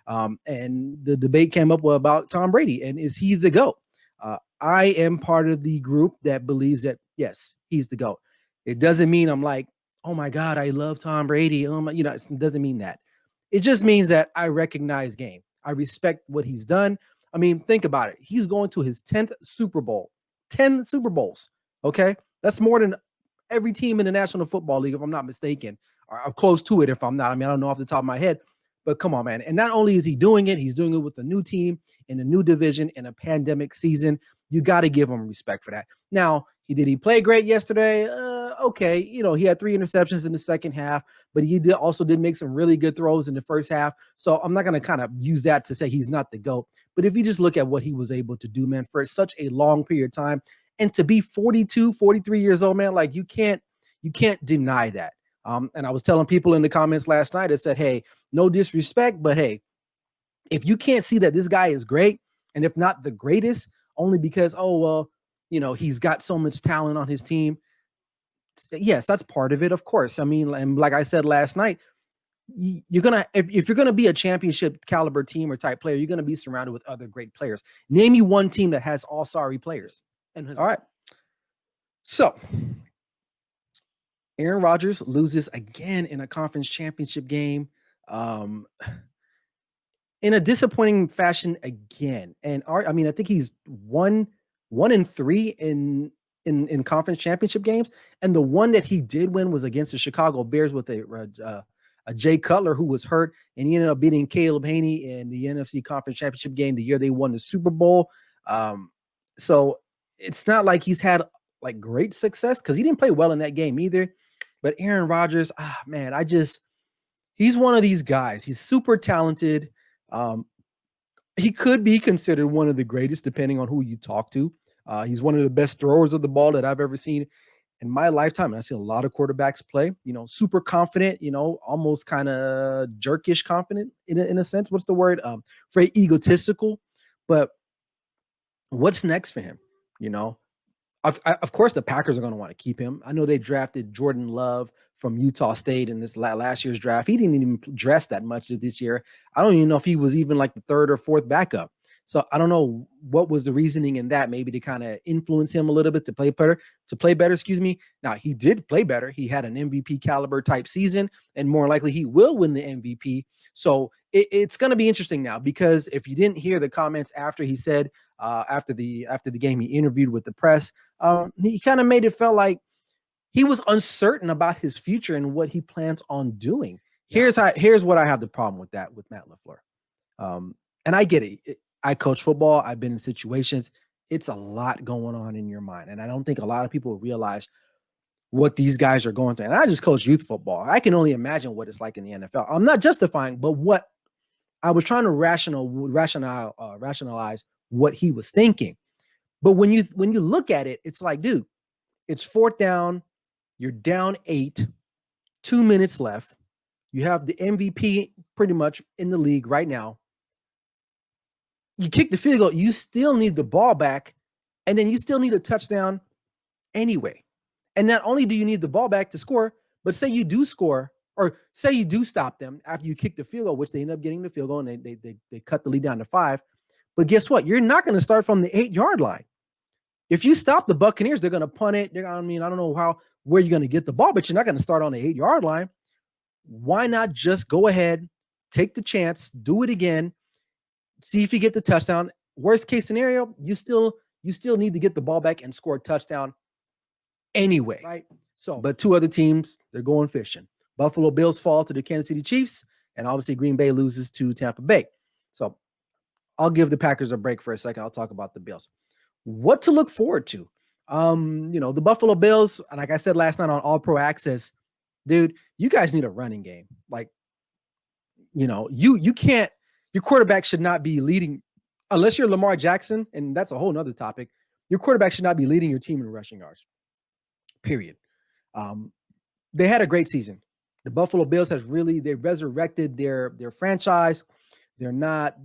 And the debate came up about Tom Brady and is he the GOAT? I am part of the group that believes that, yes, he's the GOAT. It doesn't mean I'm like, oh my God, I love Tom Brady. Oh my, it doesn't mean that. It just means that I recognize game. I respect what he's done. I mean, think about it. He's going to his 10th Super Bowl, 10 Super Bowls. Okay. That's more than every team in the National Football League, if I'm not mistaken, or close to it if I'm not. I mean, I don't know off the top of my head, but come on, man. And not only is he doing it, he's doing it with a new team in a new division in a pandemic season. You got to give him respect for that. Now, did he play great yesterday? Okay. He had 3 interceptions in the second half, but he also did make some really good throws in the first half. So I'm not going to kind of use that to say he's not the GOAT. But if you just look at what he was able to do, man, for such a long period of time, and to be 42, 43 years old, man, like you can't deny that. And I was telling people in the comments last night, it said, hey, no disrespect, but hey, if you can't see that this guy is great, and if not the greatest, only because, he's got so much talent on his team. Yes, that's part of it, of course. I mean, and like I said last night, you're going to, if you're going to be a championship caliber team or type player, you're going to be surrounded with other great players. Name me one team that has all sorry players. All right. So Aaron Rodgers loses again in a conference championship game. In a disappointing fashion again. And I think he's 1-3 in conference championship games. And the one that he did win was against the Chicago Bears with a Jay Cutler who was hurt, and he ended up beating Caleb Haney in the NFC Conference Championship game the year they won the Super Bowl. So it's not like he's had like great success because he didn't play well in that game either. But Aaron Rodgers, he's one of these guys. He's super talented. He could be considered one of the greatest, depending on who you talk to. He's one of the best throwers of the ball that I've ever seen in my lifetime. And I've seen a lot of quarterbacks play, super confident, almost kind of jerkish confident in a sense. What's the word? Very egotistical. But what's next for him? Of course, the Packers are going to want to keep him. I know they drafted Jordan Love from Utah State in this last year's draft. He didn't even dress that much this year. I don't even know if he was even like the 3rd or 4th backup. So I don't know what was the reasoning in that, maybe to kind of influence him a little bit to play better, Now, he did play better. He had an MVP caliber type season, and more likely he will win the MVP. So it's going to be interesting now, because if you didn't hear the comments after he said, after the game, he interviewed with the press, he kind of made it felt like he was uncertain about his future and what he plans on doing. Yeah. Here's what I have the problem with that with Matt LaFleur. And I get it. I coach football. I've been in situations. It's a lot going on in your mind. And I don't think a lot of people realize what these guys are going through. And I just coach youth football. I can only imagine what it's like in the NFL. I'm not justifying, but what I was trying to rationalize what he was thinking. But when you look at it, it's like, dude, it's 4th down. You're down 8, 2 minutes left. You have the MVP pretty much in the league right now. You kick the field goal, you still need the ball back, and then you still need a touchdown anyway. And not only do you need the ball back to score, but say you do score, or say you do stop them after you kick the field goal, which they end up getting the field goal, and they cut the lead down to 5. But guess what? You're not going to start from the 8-yard line. If you stop the Buccaneers, they're going to punt it. I don't know where you're going to get the ball, but you're not going to start on the 8-yard line. Why not just go ahead, take the chance, do it again, see if you get the touchdown. Worst case scenario, you still need to get the ball back and score a touchdown anyway. Right. So, but 2 other teams, they're going fishing. Buffalo Bills fall to the Kansas City Chiefs, and obviously Green Bay loses to Tampa Bay. So I'll give the Packers a break for a second. I'll talk about the Bills. What to look forward to? The Buffalo Bills, like I said last night on All Pro Access, dude, you guys need a running game. Like, you can't, your quarterback should not be leading, unless you're Lamar Jackson, and that's a whole nother topic. Your quarterback should not be leading your team in rushing yards, period. They had a great season. The Buffalo Bills they resurrected their franchise. They're not,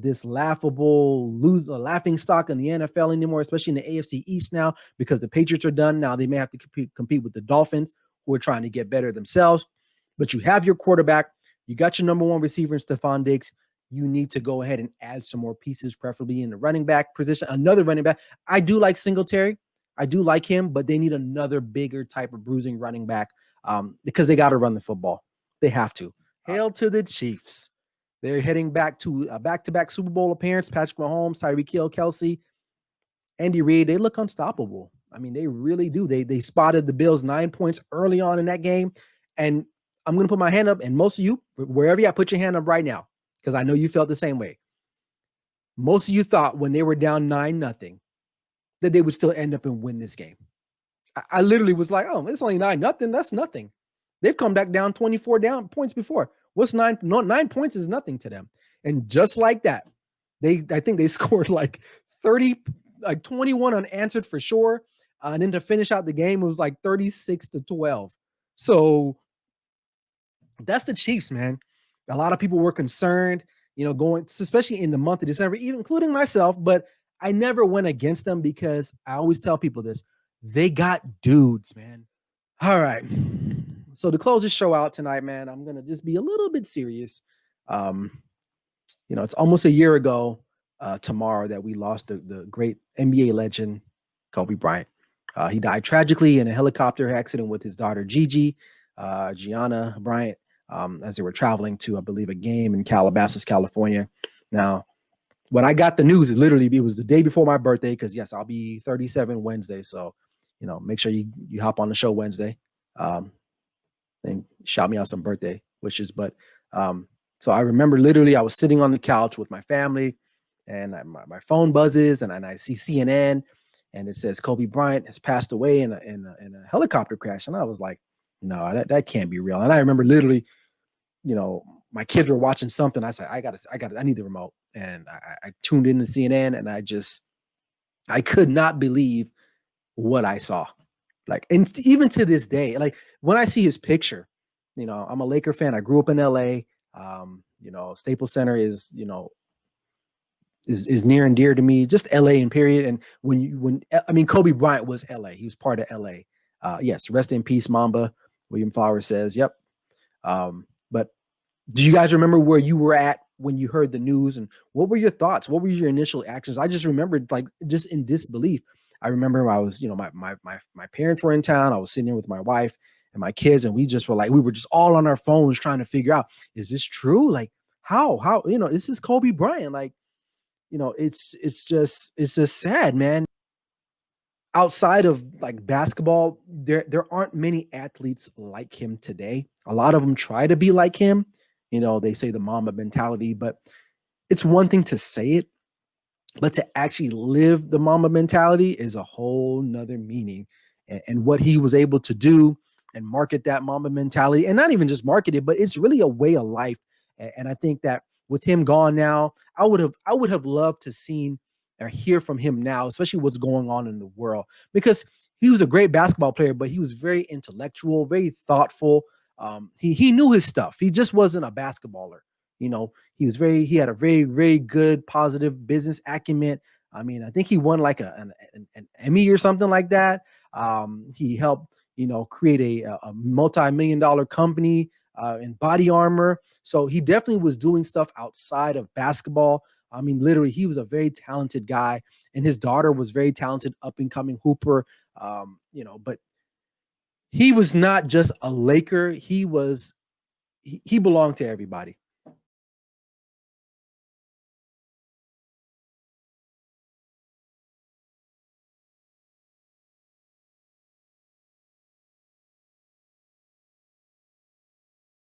this laughing stock in the NFL anymore, especially in the AFC East now, because the Patriots are done. Now they may have to compete with the Dolphins, who are trying to get better themselves. But you have your quarterback. You got your number 1 receiver in Stephon Diggs. you need to go ahead and add some more pieces, preferably in the running back position. Another running back. I do like Singletary. I do like him, but they need another bigger type of bruising running back because they got to run the football. They have to. Hail to the Chiefs. They're heading back to a back-to-back Super Bowl appearance. Patrick Mahomes, Tyreek Hill, Kelsey, Andy Reid. They look unstoppable. I mean, they really do. They spotted the Bills 9 points early on in that game. And I'm going to put my hand up, and most of you, wherever you are, put your hand up right now, because I know you felt the same way. Most of you thought when they were down 9-0 that they would still end up and win this game. I literally was like, oh, it's only 9-0. That's nothing. They've come back down 24 down points before. What's 9? No, 9 points is nothing to them. And just like that, I think they scored like 30, like 21 unanswered for sure. And then to finish out the game, it was like 36-12. So that's the Chiefs, man. A lot of people were concerned, going, especially in the month of December, even including myself, but I never went against them because I always tell people this. They got dudes, man. All right. So to close this show out tonight, man, I'm going to just be a little bit serious. It's almost a year ago tomorrow that we lost the great NBA legend, Kobe Bryant. He died tragically in a helicopter accident with his daughter, Gianna Bryant, as they were traveling to, I believe, a game in Calabasas, California. Now, when I got the news, it was the day before my birthday, because, yes, I'll be 37 Wednesday. So, make sure you hop on the show Wednesday and shout me out some birthday wishes. But so I remember literally I was sitting on the couch with my family, and my phone buzzes, and I see CNN, and it says Kobe Bryant has passed away in a helicopter crash. And I was like, no, that can't be real. And I remember literally, my kids were watching something. I said, I need the remote. And I tuned in to CNN, and I could not believe what I saw. Like, and even to this day, like when I see his picture, I'm a Laker fan. I grew up in LA. Staples Center is near and dear to me, just LA in period. And when Kobe Bryant was LA, he was part of LA. Yes. Rest in peace, Mamba. William Flowers says, yep. But do you guys remember where you were at when you heard the news, and what were your thoughts? What were your initial actions? I just remembered, like, just in disbelief. I remember I was, my parents were in town. I was sitting there with my wife and my kids, and we were just all on our phones trying to figure out, is this true? Like, how, this is Kobe Bryant. Like, it's just sad, man. Outside of like basketball, there aren't many athletes like him today. A lot of them try to be like him. They say the Mamba mentality, but it's one thing to say it, but to actually live the Mamba mentality is a whole nother meaning. And what he was able to do and market that Mamba mentality, and not even just market it, but it's really a way of life. And I think that with him gone now, I would have loved to seen or hear from him now, especially what's going on in the world, because he was a great basketball player, but he was very intellectual, very thoughtful. He knew his stuff. He just wasn't a basketballer. He had a very, very good, positive business acumen. I mean, I think he won like an Emmy or something like that. He helped, create a multi-million-dollar company in body armor. So he definitely was doing stuff outside of basketball. I mean, literally, he was a very talented guy, and his daughter was very talented, up-and-coming hooper. But he was not just a Laker. He belonged to everybody.